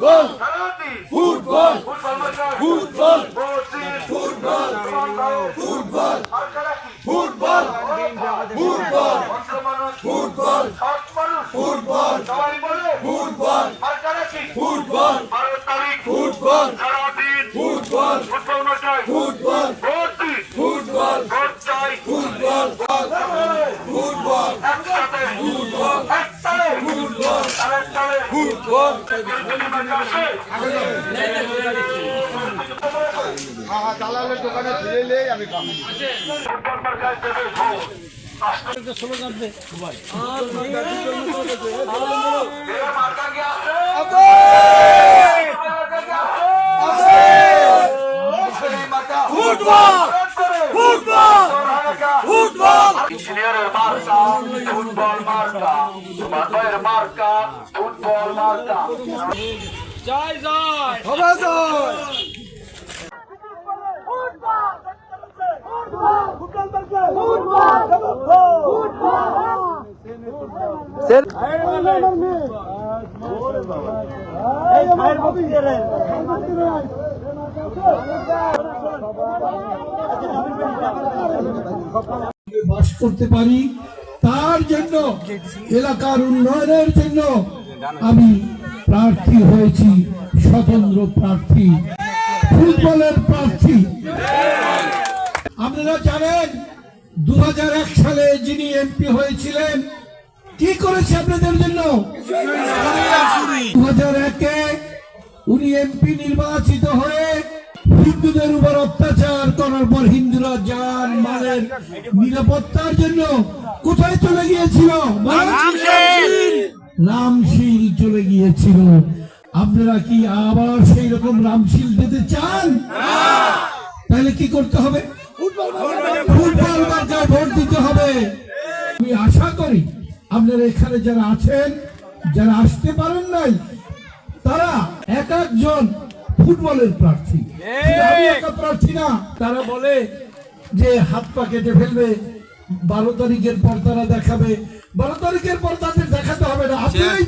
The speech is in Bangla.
Football football football football football football football football football football football football football football football football football football দালালের দোকানে ফিরে এলে আমি কামি স্লোগান দে সবাই ফুটবল ফুটবল ফুটবল ইঞ্জিনিয়ারের মার্কা ফুটবল মার্কা বাতায়ের মার্কা ফুটবল মার্কা জয় জয় হবে জয় বাস করতে পারি তার জন্য এলাকার উন্নয়নের জন্য আমি প্রার্থী হয়েছি, স্বতন্ত্র প্রার্থী, ফুটবলের প্রার্থী। আপনারা জানেন 2001 সালে যিনি এমপি হয়েছিলেন কি করেছে আপনাদের জন্য? 2001-এ উনি এমপি নির্বাচিত হয়ে হিন্দুদের উপর অত্যাচার করার পর হিন্দুরা জান মালের নিরাপত্তার জন্য কোথায় চলে গিয়েছিল? রামশীল চলে গিয়েছিল। আপনারা কি আবার সেই রকম রামশীল দিতে চান? তাহলে কি করতে হবে? ফুটবল মার্কায় ভোট দিতে হবে। আমি আশা করি আপনারা এখানে যারা আছেন, যারা আসতে পারেন নাই, তারা এক একজন ফুটবলের প্রার্থী। আমি একা প্রার্থী না। তারা বলে যে হাত পা কেটে ফেলবে, 12 তারিখের পর তারা দেখাবে। 12 তারিখের পর তাদের দেখাতে হবে না, আপনারাই